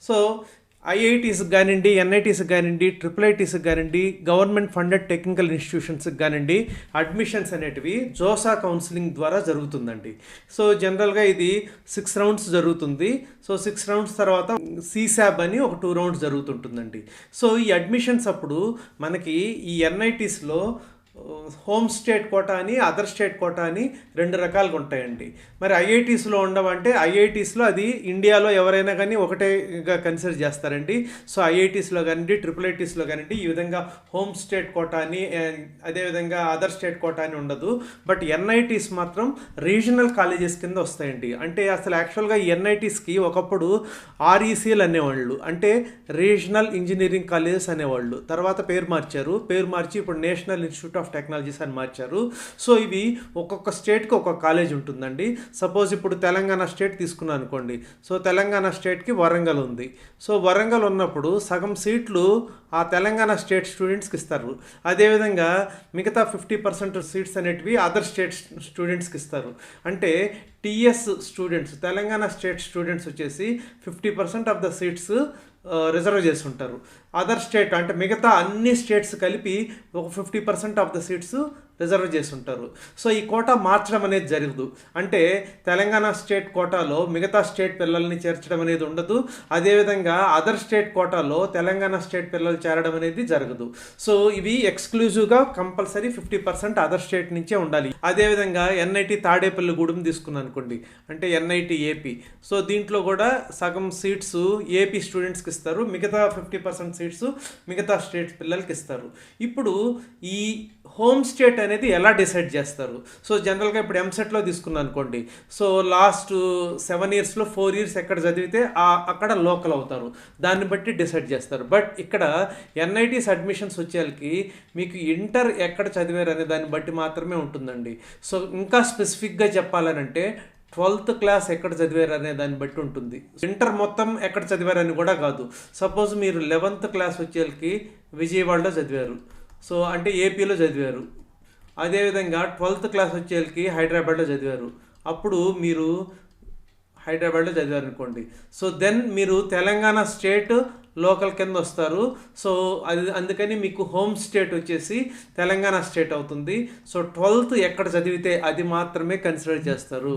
So ఐఐటీస్కి కానివ్వండి, ఎన్ఐటీస్కి కానివ్వండి, triple ఐటీస్కి కానివ్వండి, గవర్నమెంట్ ఫండెడ్ టెక్నికల్ ఇన్స్టిట్యూషన్స్కి కానివ్వండి, అడ్మిషన్స్ అనేటివి జోసా కౌన్సిలింగ్ ద్వారా జరుగుతుందండి. సో జనరల్గా ఇది 6 రౌండ్స్ జరుగుతుంది. సో 6 రౌండ్స్ తర్వాత సీసాబ్ అని ఒక 2 రౌండ్స్ జరుగుతుంటుందండి. సో ఈ అడ్మిషన్స్ అప్పుడు మనకి ఈ ఎన్ఐటీస్లో హోమ్ స్టేట్ కోటా అని, అదర్ స్టేట్ కోటా అని 2 రకాలుగా ఉంటాయండి. మరి ఐఐటీస్లో ఉండవంటే ఐఐటీస్లో అది ఇండియాలో ఎవరైనా కానీ ఒకటేగా కన్సిడర్ చేస్తారండి. సో ఐఐటీస్లో కానివ్వండి, ట్రిపుల్ ఐటీస్లో కానివ్వండి ఈ విధంగా హోమ్ స్టేట్ కోటా అని, అదేవిధంగా అదర్ స్టేట్ కోటా అని ఉండదు. బట్ ఎన్ఐటీస్ మాత్రం రీజనల్ కాలేజెస్ కింద వస్తాయండి. అంటే అసలు యాక్చువల్గా ఈ ఎన్ఐటీస్కి ఒకప్పుడు ఆర్ఈసీలు అనేవాళ్ళు, అంటే రీజనల్ ఇంజనీరింగ్ కాలేజెస్ అనేవాళ్ళు. తర్వాత పేరు మార్చి ఇప్పుడు నేషనల్ ఇన్స్టిట్యూట్ ఆఫ్ టెక్నాలజీస్ అని మార్చారు. సో ఇవి ఒక్కొక్క స్టేట్కి ఒక్కొక్క కాలేజ్ ఉంటుందండి. సపోజ్ ఇప్పుడు తెలంగాణ స్టేట్ తీసుకున్నాను అనుకోండి. సో తెలంగాణ స్టేట్కి వరంగల్ ఉంది. సో వరంగల్ ఉన్నప్పుడు సగం సీట్లు ఆ తెలంగాణ స్టేట్ స్టూడెంట్స్కి ఇస్తారు. అదేవిధంగా మిగతా 50% సీట్స్ అనేటివి అదర్ స్టేట్ స్టూడెంట్స్కి ఇస్తారు. అంటే TS students, Telangana state students వచ్చేసి 50% ఆఫ్ ద సీట్స్ రిజర్వ్ చేసి ఉంటారు. అదర్ స్టేట్ అంటే మిగతా అన్ని స్టేట్స్ కలిపి ఒక 50% ఆఫ్ ద సీట్స్ రిజర్వ్ చేసి ఉంటారు. సో ఈ కోటా మార్చడం అనేది జరగదు. అంటే తెలంగాణ స్టేట్ కోటాలో మిగతా స్టేట్ పిల్లల్ని చేర్చడం అనేది ఉండదు. అదేవిధంగా అదర్ స్టేట్ కోటాలో తెలంగాణ స్టేట్ పిల్లలు చేరడం అనేది జరగదు. సో ఇవి ఎక్స్క్లూజివ్గా కంపల్సరీ 50% అదర్ స్టేట్ నుంచే ఉండాలి. అదేవిధంగా ఎన్ఐటి తాడేపల్లిగూడెం తీసుకున్నాను అనుకోండి, అంటే ఎన్ఐటి ఏపీ. సో దీంట్లో కూడా సగం సీట్స్ ఏపీ స్టూడెంట్స్కి ఇస్తారు, మిగతా 50% సీట్స్ మిగతా స్టేట్ పిల్లలకి ఇస్తారు. ఇప్పుడు ఈ హోమ్ స్టేట్ అనేది ఎలా డిసైడ్ చేస్తారు? సో జనరల్గా ఇప్పుడు ఎంసెట్లో తీసుకున్నాను అనుకోండి. సో లాస్ట్ 7 ఇయర్స్లో 4 ఇయర్స్ ఎక్కడ చదివితే అక్కడ లోకల్ అవుతారు. దాన్ని బట్టి డిసైడ్ చేస్తారు. బట్ ఇక్కడ ఎన్ఐటీస్ అడ్మిషన్స్ వచ్చేకి మీకు ఇంటర్ ఎక్కడ చదివారు అనే దాన్ని బట్టి మాత్రమే ఉంటుందండి. సో ఇంకా స్పెసిఫిక్గా చెప్పాలనంటే 12th క్లాస్ ఎక్కడ చదివారు అనే దాన్ని బట్టి ఉంటుంది. ఇంటర్ మొత్తం ఎక్కడ చదివారని కూడా కాదు. సపోజ్ మీరు 11th క్లాస్ వచ్చేకి విజయవాడలో చదివారు, సో అంటే ఏపీలో చదివారు. అదేవిధంగా 12th క్లాస్ వచ్చేకి హైదరాబాద్లో చదివారు, అప్పుడు మీరు హైదరాబాద్లో చదివారు అనుకోండి. సో దెన్ మీరు తెలంగాణ స్టేట్ లోకల్ కింద వస్తారు. సో అందుకని మీకు హోమ్ స్టేట్ వచ్చేసి తెలంగాణ స్టేట్ అవుతుంది. సో 12th ఎక్కడ చదివితే అది మాత్రమే కన్సిడర్ చేస్తారు.